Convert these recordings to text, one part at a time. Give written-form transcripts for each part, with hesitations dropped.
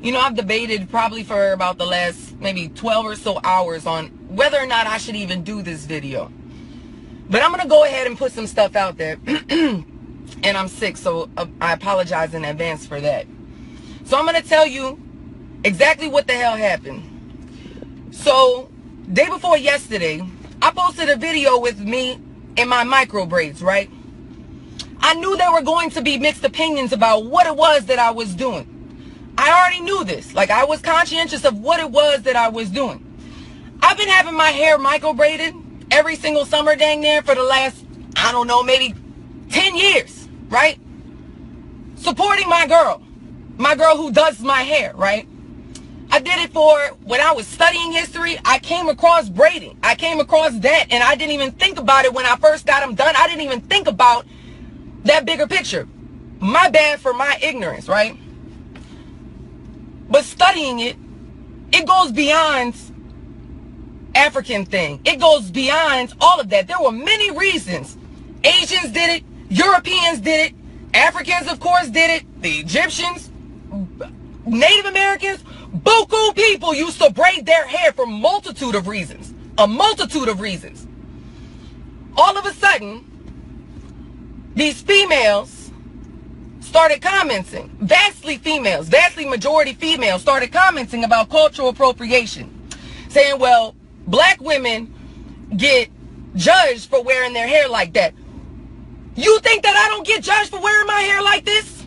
You know, I've debated probably for about the last maybe 12 or so hours on whether or not I should even do this video. But I'm going to go ahead and put some stuff out there. And I'm sick, so I apologize in advance for that. So I'm going to tell you exactly what the hell happened. So, day before yesterday, I posted a video with me in my micro braids, right? I knew there were going to be mixed opinions about what it was that I was doing. I already knew this. Like, I was conscientious of what it was that I was doing. I've been having my hair micro braided every single summer dang near for the last, I don't know, maybe 10 years, right? Supporting my girl who does my hair, right? I did it for, when I was studying history, I came across braiding. I came across that, and I didn't even think about it when I first got them done. I didn't even think about that bigger picture. My bad for my ignorance, right? But studying it, it goes beyond African thing. It goes beyond all of that. There were many reasons. Asians did it. Europeans did it. Africans, of course, did it. The Egyptians, Native Americans, buku people used to braid their hair for a multitude of reasons. A multitude of reasons. All of a sudden, these females started commenting. Vastly majority females started commenting about cultural appropriation. Saying, well, black women get judged for wearing their hair like that. You think that I don't get judged for wearing my hair like this?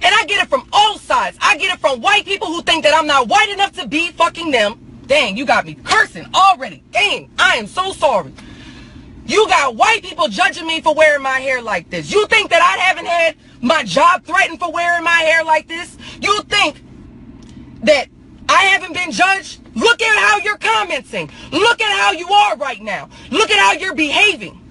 And I get it from all sides. I get it from white people who think that I'm not white enough to be fucking them. Dang, you got me cursing already. Dang, I am so sorry. You got white people judging me for wearing my hair like this. You think that I haven't had my job threatened for wearing my hair like this? You think that I haven't been judged? Look at how you're commenting. Look at how you are right now. Look at how you're behaving.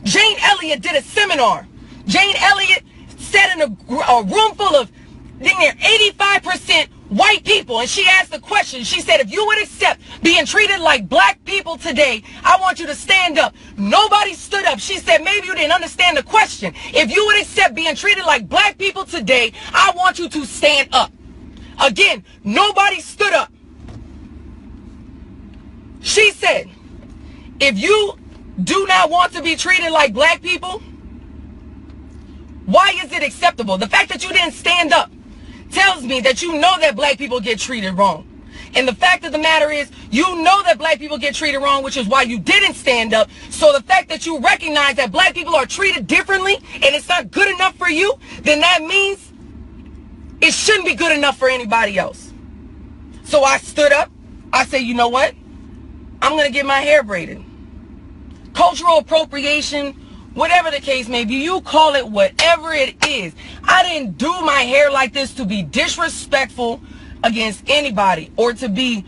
Jane Elliott did a seminar. Jane Elliott sat in a room full of near 85% white people, and she asked the question. She said, if you would accept being treated like black people today, I want you to stand up. Nobody stood up. She said, maybe you didn't understand the question. If you would accept being treated like black people today, I want you to stand up. Again, nobody stood up. She said, if you do not want to be treated like black people, why is it acceptable? The fact that you didn't stand up tells me that you know that black people get treated wrong. And the fact of the matter is, you know that black people get treated wrong, which is why you didn't stand up. So the fact that you recognize that black people are treated differently and it's not good enough for you, then that means it shouldn't be good enough for anybody else. So I stood up. I said, you know what? I'm going to get my hair braided. Cultural appropriation, whatever the case may be, you call it whatever it is. I didn't do my hair like this to be disrespectful against anybody or to be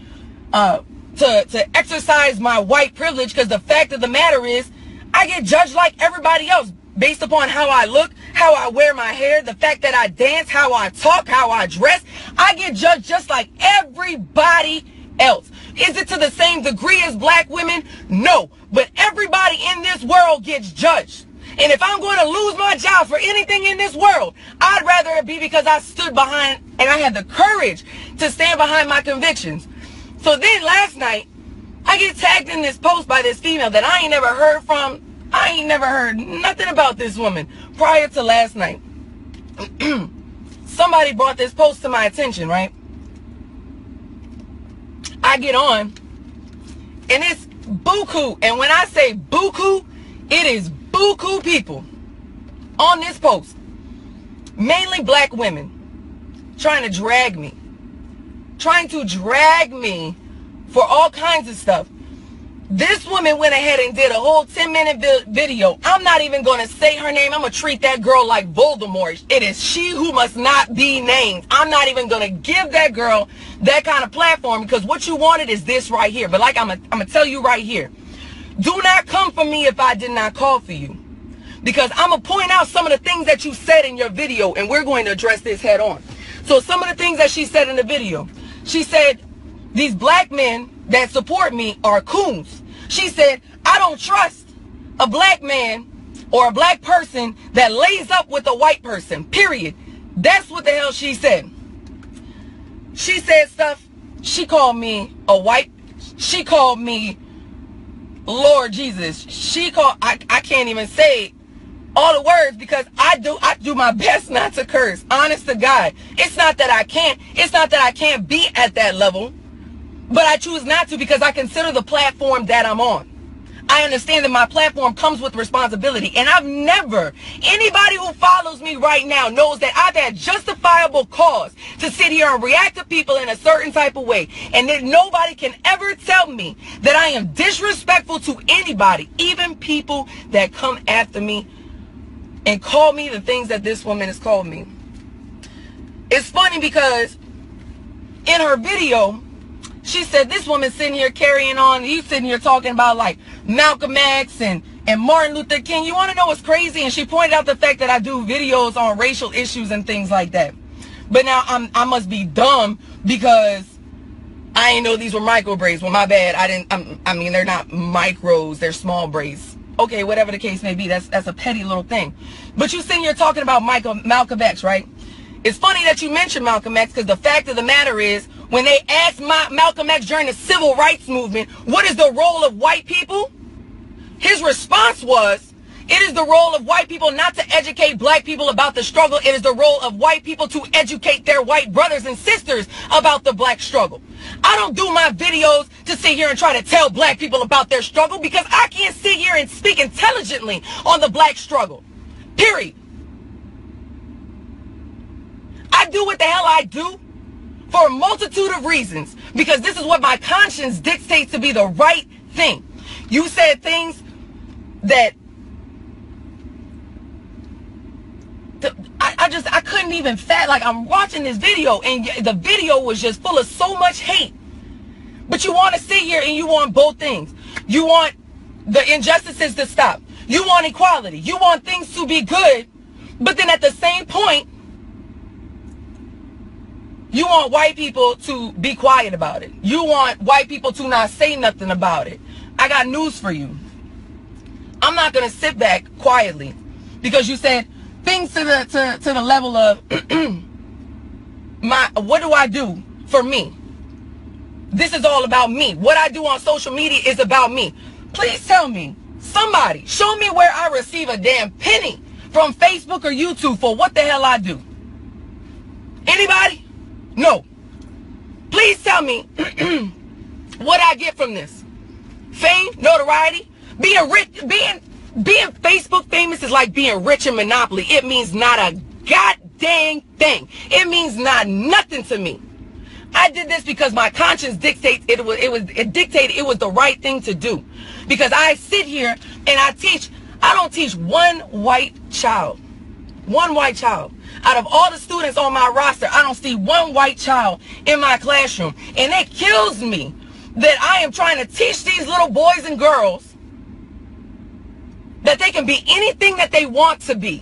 to exercise my white privilege, because the fact of the matter is I get judged like everybody else based upon how I look, how I wear my hair, the fact that I dance, how I talk, how I dress. I get judged just like everybody else. Is it to the same degree as black women? No. But everybody in this world gets judged. And if I'm going to lose my job for anything in this world, I'd rather it be because I stood behind and I had the courage to stand behind my convictions. So then last night, I get tagged in this post by this female that I ain't never heard from. I ain't never heard nothing about this woman prior to last night. Somebody brought this post to my attention, right? I get on, and it's buku. And when I say buku, it is buku people on this post. Mainly black women trying to drag me. Trying to drag me for all kinds of stuff. This woman went ahead and did a whole 10-minute video. I'm not even going to say her name. I'm going to treat that girl like Voldemort. It is she who must not be named. I'm not even going to give that girl that kind of platform, because what you wanted is this right here. But like I'm going to tell you right here, do not come for me if I did not call for you. Because I'm going to point out some of the things that you said in your video, and we're going to address this head on. So some of the things that she said in the video, she said, these black men that support me are coons. She said, I don't trust a black man or a black person that lays up with a white person, period. That's what the hell she said. She said stuff. She called me a white. She called me Lord Jesus. She called, I can't even say all the words because I do my best not to curse. Honest to God. It's not that I can't. It's not that I can't be at that level. But I choose not to because I consider the platform that I'm on. I understand that my platform comes with responsibility. And I've never, anybody who follows me right now knows that I've had justifiable cause to sit here and react to people in a certain type of way. And that nobody can ever tell me that I am disrespectful to anybody, even people that come after me and call me the things that this woman has called me. It's funny because in her video, she said, this woman's sitting here carrying on. He's sitting here talking about like Malcolm X and Martin Luther King. You want to know what's crazy? And she pointed out the fact that I do videos on racial issues and things like that. But now I must be dumb because I didn't know these were micro braids. Well, my bad. I mean, they're not micros. They're small braids. Okay, whatever the case may be. That's a petty little thing. But you sitting here talking about Malcolm X, right? It's funny that you mentioned Malcolm X because the fact of the matter is, when they asked Malcolm X during the civil rights movement, what is the role of white people? His response was, it is the role of white people not to educate black people about the struggle. It is the role of white people to educate their white brothers and sisters about the black struggle. I don't do my videos to sit here and try to tell black people about their struggle because I can't sit here and speak intelligently on the black struggle. Period. I do what the hell I do for a multitude of reasons because this is what my conscience dictates to be the right thing. You said things that I couldn't even like I'm watching this video and the video was just full of so much hate. But you want to sit here and you want both things. You want the injustices to stop. You want equality. You want things to be good. But then at the same point, you want white people to be quiet about it. You want white people to not say nothing about it. I got news for you. I'm not going to sit back quietly because you said things to the level of what do I do for me? This is all about me. What I do on social media is about me. Please tell me, somebody, show me where I receive a damn penny from Facebook or YouTube for what the hell I do. Anybody? No. Please tell me what I get from this. Fame, notoriety, being rich, being Facebook famous is like being rich in Monopoly. It means not a goddamn thing. It means not nothing to me. I did this because my conscience dictates it dictated it was the right thing to do. Because I sit here and I teach. I don't teach one white child. One white child. Out of all the students on my roster, I don't see one white child in my classroom. And it kills me that I am trying to teach these little boys and girls that they can be anything that they want to be.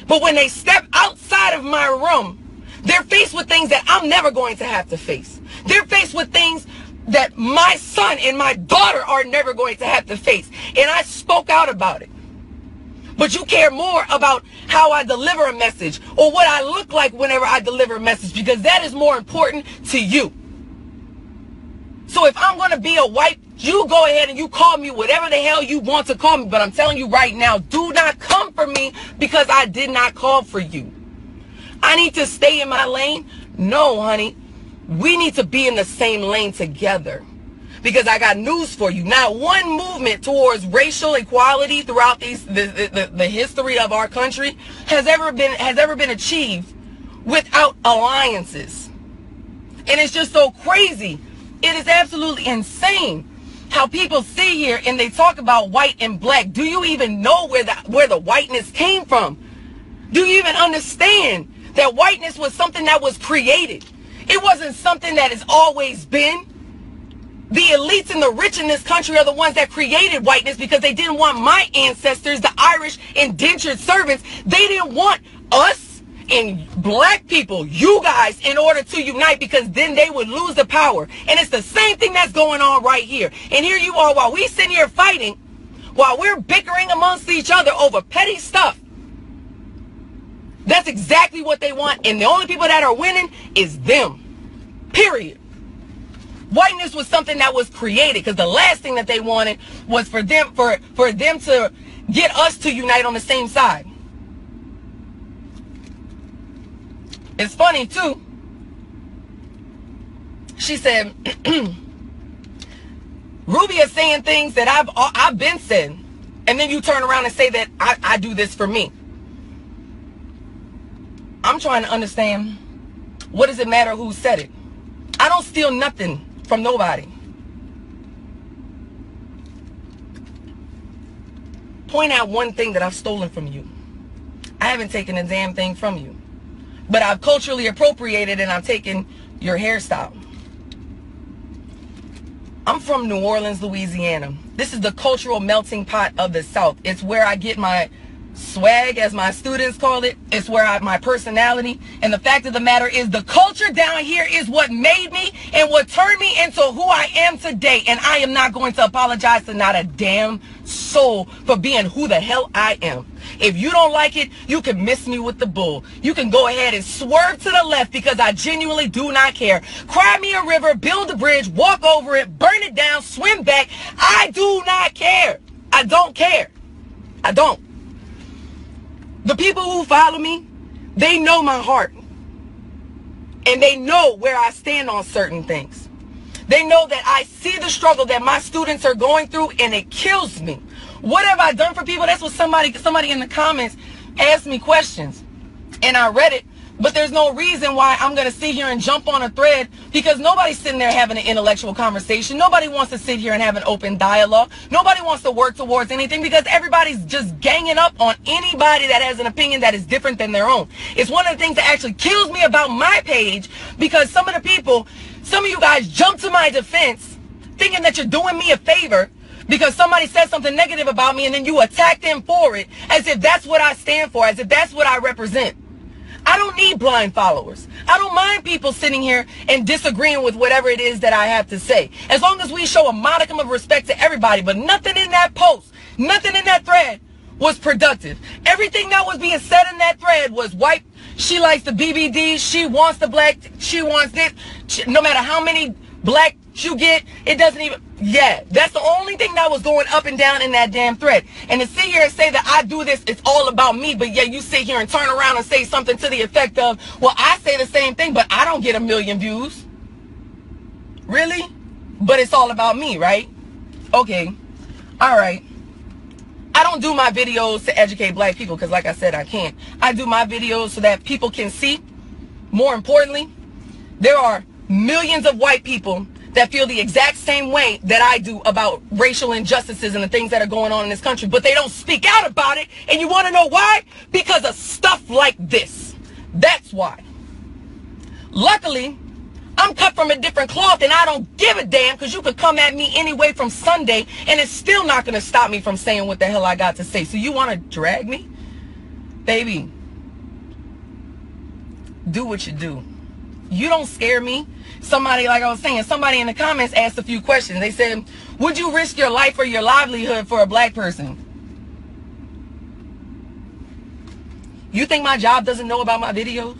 But when they step outside of my room, they're faced with things that I'm never going to have to face. They're faced with things that my son and my daughter are never going to have to face. And I spoke out about it. But you care more about how I deliver a message or what I look like whenever I deliver a message because that is more important to you. So if I'm going to be a white, you go ahead and you call me whatever the hell you want to call me. But I'm telling you right now, do not come for me because I did not call for you. I need to stay in my lane. No, honey. We need to be in the same lane together. Because I got news for you. Not one movement towards racial equality throughout the history of our country has ever been achieved without alliances. And it's just so crazy. It is absolutely insane how people sit here and they talk about white and black. Do you even know where the whiteness came from? Do you even understand that whiteness was something that was created? It wasn't something that has always been. The elites and the rich in this country are the ones that created whiteness because they didn't want my ancestors, the Irish indentured servants. They didn't want us and black people, you guys, in order to unite because then they would lose the power. And it's the same thing that's going on right here. And here you are while we sit here fighting, while we're bickering amongst each other over petty stuff. That's exactly what they want. And the only people that are winning is them. Period. Whiteness was something that was created, because the last thing that they wanted was for them to get us to unite on the same side. It's funny too. She said, Rubia saying things that I've been said, and then you turn around and say that I do this for me. I'm trying to understand, what does it matter who said it? I don't steal nothing from nobody. Point out one thing that I've stolen from you. I haven't taken a damn thing from you. But I've culturally appropriated and I've taken your hairstyle. I'm from New Orleans, Louisiana. This is the cultural melting pot of the South. It's where I get my swag, as my students call it. It's where my personality. And the fact of the matter is, the culture down here is what made me and what turned me into who I am today. And I am not going to apologize to not a damn soul for being who the hell I am. If you don't like it, you can miss me with the bull. You can go ahead and swerve to the left, because I genuinely do not care. Cry me a river, build a bridge, walk over it, burn it down, swim back. I do not care. I don't care. I don't. The people who follow me, they know my heart. And they know where I stand on certain things. They know that I see the struggle that my students are going through, and it kills me. What have I done for people? That's what somebody in the comments asked me questions. And I read it. But there's no reason why I'm going to sit here and jump on a thread, because nobody's sitting there having an intellectual conversation. Nobody wants to sit here and have an open dialogue. Nobody wants to work towards anything, because everybody's just ganging up on anybody that has an opinion that is different than their own. It's one of the things that actually kills me about my page, because some of you guys jump to my defense thinking that you're doing me a favor because somebody said something negative about me, and then you attack them for it as if that's what I stand for, as if that's what I represent. I don't need blind followers. I don't mind people sitting here and disagreeing with whatever it is that I have to say, as long as we show a modicum of respect to everybody. But nothing in that post, nothing in that thread was productive. Everything that was being said in that thread was white. She likes the BBD. She wants the black. She wants this. No matter how many black you get, it doesn't even. Yeah, that's the only thing that was going up and down in that damn thread. And to sit here and say that I do this, it's all about me, but yeah, you sit here and turn around and say something to the effect of, well, I say the same thing, but I don't get 1 million views. Really? But it's all about me, right? Okay. All right. I don't do my videos to educate black people, because like I said, I can't. I do my videos so that people can see. More importantly, there are millions of white people that feel the exact same way that I do about racial injustices and the things that are going on in this country, but they don't speak out about it. And you want to know why? Because of stuff like this. That's why. Luckily, I'm cut from a different cloth, and I don't give a damn, because you could come at me anyway from Sunday, and it's still not going to stop me from saying what the hell I got to say. So you want to drag me? Baby, do what you do. You don't scare me. Somebody, like I was saying, somebody in the comments asked a few questions. They said, would you risk your life or your livelihood for a black person? You think my job doesn't know about my videos?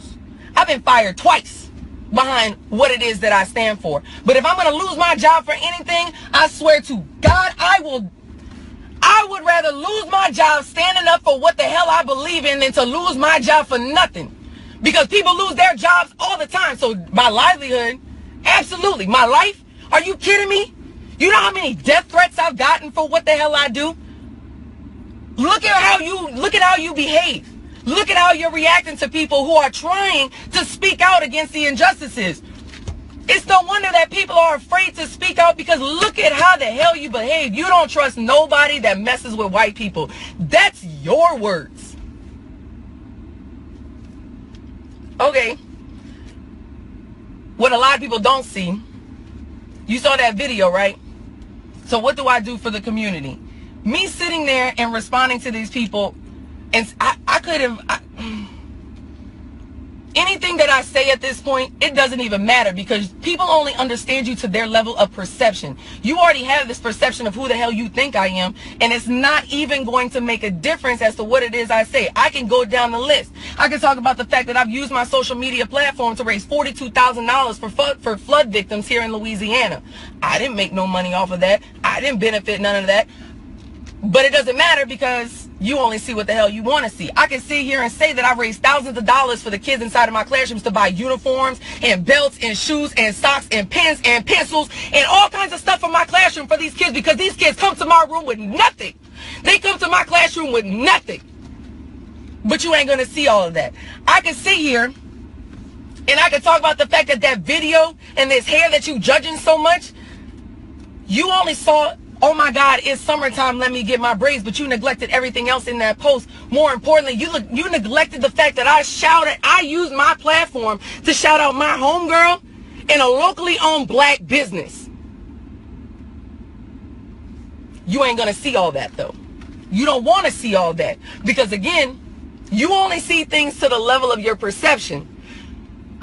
I've been fired twice behind what it is that I stand for. But if I'm going to lose my job for anything, I swear to God, I would rather lose my job standing up for what the hell I believe in than to lose my job for nothing. Because people lose their jobs all the time. So my livelihood, absolutely. My life, are you kidding me? You know how many death threats I've gotten for what the hell I do? Look at how you behave. Look at how you're reacting to people who are trying to speak out against the injustices. It's no wonder that people are afraid to speak out, because look at how the hell you behave. You don't trust nobody that messes with white people. That's your words. Okay, what a lot of people don't see, you saw that video, right? So what do I do for the community? Me sitting there and responding to these people, and I could have, anything that I say at this point, it doesn't even matter, because people only understand you to their level of perception. You already have this perception of who the hell you think I am, and it's not even going to make a difference as to what it is I say. I can go down the list. I can talk about the fact that I've used my social media platform to raise $42,000 for flood victims here in Louisiana. I didn't make no money off of that. I didn't benefit none of that. But it doesn't matter, because you only see what the hell you want to see. I can sit here and say that I raised thousands of dollars for the kids inside of my classrooms to buy uniforms and belts and shoes and socks and pens and pencils and all kinds of stuff for my classroom for these kids, because these kids come to my room with nothing. They come to my classroom with nothing. But you ain't going to see all of that. I can sit here and I can talk about the fact that that video and this hair that you judging so much, you only saw, oh my God, it's summertime, let me get my braids, but you neglected everything else in that post. More importantly, you neglected the fact that I used my platform to shout out my homegirl in a locally owned black business. You ain't gonna see all that though. You don't want to see all that, because again, you only see things to the level of your perception.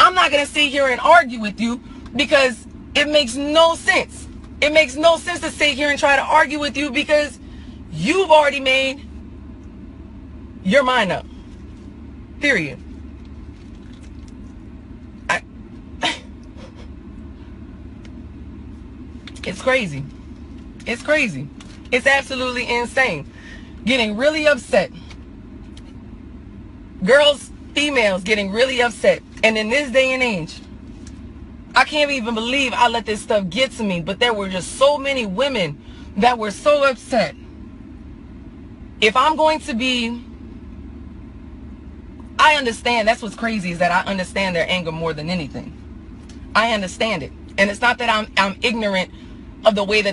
I'm not gonna sit here and argue with you, because it makes no sense. It makes no sense to sit here and try to argue with you, because you've already made your mind up. Period. It's crazy. It's crazy. It's absolutely insane. Getting really upset. Girls, females getting really upset. And in this day and age, I can't even believe I let this stuff get to me, but there were just so many women that were so upset. If I'm going to be, I understand. That's what's crazy, is that I understand their anger more than anything. I understand it. And it's not that I'm ignorant of the way that